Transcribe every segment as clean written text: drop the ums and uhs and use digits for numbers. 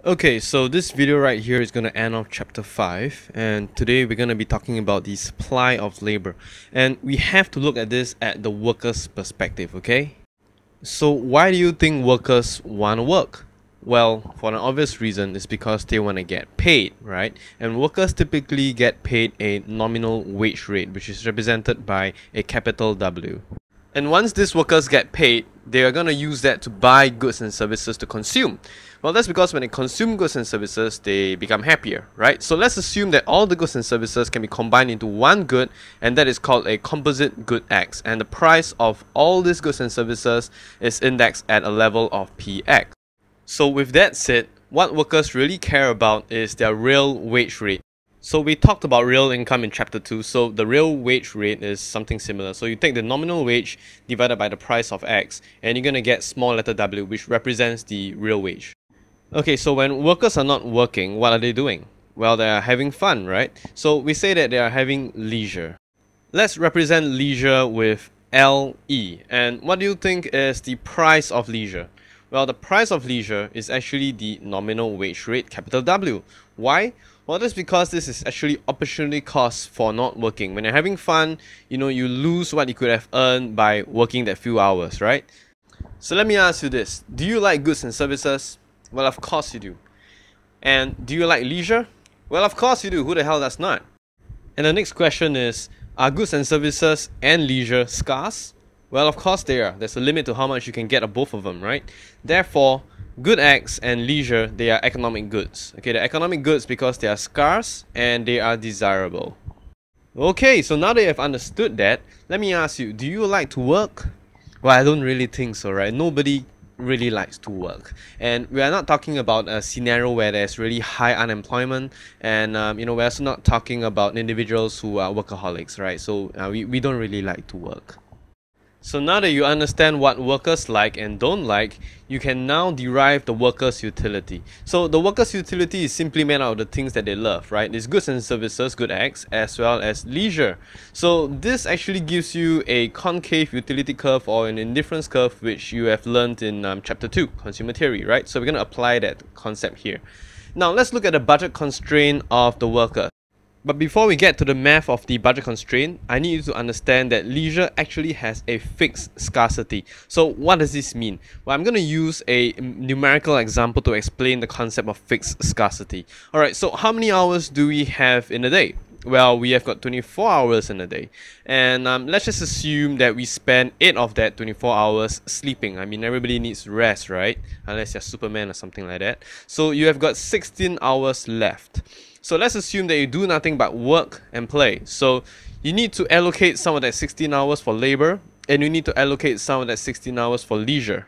Okay, so this video right here is going to end off chapter 5, and today we're going to be talking about the supply of labor, and we have to look at this at the worker's perspective, okay? So why do you think workers want to work? Well, for an obvious reason, it's because they want to get paid, right? And workers typically get paid a nominal wage rate, which is represented by a capital W. And once these workers get paid, they are going to use that to buy goods and services to consume. Well, that's because when they consume goods and services, they become happier, right? So let's assume that all the goods and services can be combined into one good, and that is called a composite good X. And the price of all these goods and services is indexed at a level of PX. So with that said, what workers really care about is their real wage rate. So we talked about real income in chapter 2, so the real wage rate is something similar. So you take the nominal wage divided by the price of X, and you're going to get small letter w, which represents the real wage. Okay, so when workers are not working, what are they doing? Well, they are having fun, right? So we say that they are having leisure. Let's represent leisure with LE. And what do you think is the price of leisure? Well, the price of leisure is actually the nominal wage rate, capital W. Why? Well, that's because this is actually opportunity cost for not working. When you're having fun, you lose what you could have earned by working that few hours, right? So let me ask you this. Do you like goods and services? Well, of course you do. And do you like leisure? Well, of course you do. Who the hell does not? And the next question is, are goods and services and leisure scarce? Well, of course they are. There's a limit to how much you can get of both of them, right? Therefore, good X and leisure, they are economic goods. Okay, they're economic goods because they are scarce and they are desirable. Okay, so now that you have understood that, let me ask you, do you like to work? Well, I don't really think so, right? Nobody really likes to work, and we are not talking about a scenario where there's really high unemployment, and we're also not talking about individuals who are workaholics, right? So we don't really like to work. So now that you understand what workers like and don't like, you can now derive the worker's utility. So the worker's utility is simply made out of the things that they love, right? It's goods and services, good X, as well as leisure. So this actually gives you a concave utility curve or an indifference curve, which you have learned in chapter 2, consumer theory, right? So we're going to apply that concept here. Now let's look at the budget constraint of the worker. But before we get to the math of the budget constraint, I need you to understand that leisure actually has a fixed scarcity. So what does this mean? Well, I'm going to use a numerical example to explain the concept of fixed scarcity. Alright, so how many hours do we have in a day? Well, we have got 24 hours in a day. And let's just assume that we spend 8 of that 24 hours sleeping. I mean, everybody needs rest, right? Unless you're Superman or something like that. So you have got 16 hours left. So let's assume that you do nothing but work and play. So you need to allocate some of that 16 hours for labor, and you need to allocate some of that 16 hours for leisure.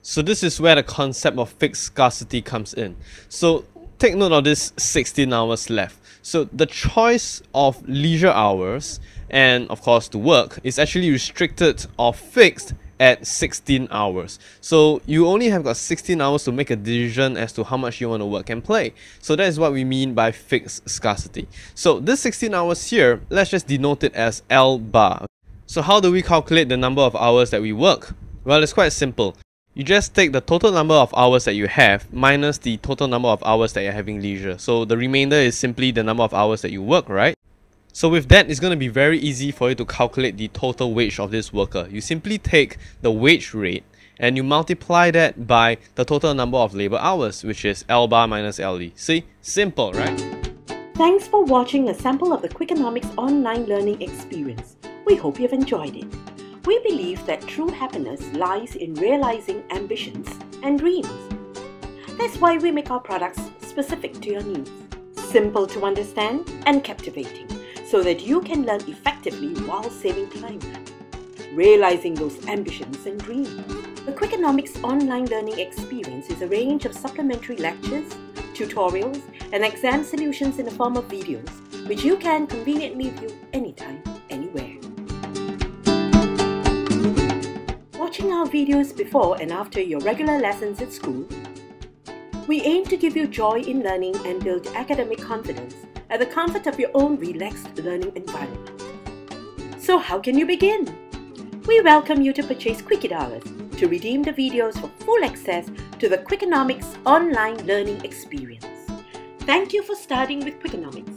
So this is where the concept of fixed scarcity comes in. So take note of this 16 hours left. So the choice of leisure hours and of course to work is actually restricted or fixed at 16 hours. So you only have got 16 hours to make a decision as to how much you want to work and play. So that is what we mean by fixed scarcity. So this 16 hours here, let's just denote it as L bar. So how do we calculate the number of hours that we work? Well, it's quite simple. You just take the total number of hours that you have minus the total number of hours that you're having leisure. So the remainder is simply the number of hours that you work, right? So with that, it's going to be very easy for you to calculate the total wage of this worker. You simply take the wage rate and you multiply that by the total number of labor hours, which is L bar minus LE. See? Simple, right? Thanks for watching a sample of the Quickienomics online learning experience. We hope you've enjoyed it. We believe that true happiness lies in realizing ambitions and dreams. That's why we make our products specific to your needs, simple to understand and captivating, so that you can learn effectively while saving time, realizing those ambitions and dreams. The Quickienomics online learning experience is a range of supplementary lectures, tutorials, and exam solutions in the form of videos, which you can conveniently view anytime, anywhere. Watching our videos before and after your regular lessons at school, we aim to give you joy in learning and build academic confidence at the comfort of your own relaxed learning environment. So how can you begin? We welcome you to purchase Quickie Dollars to redeem the videos for full access to the Quickienomics online learning experience. Thank you for studying with Quickienomics.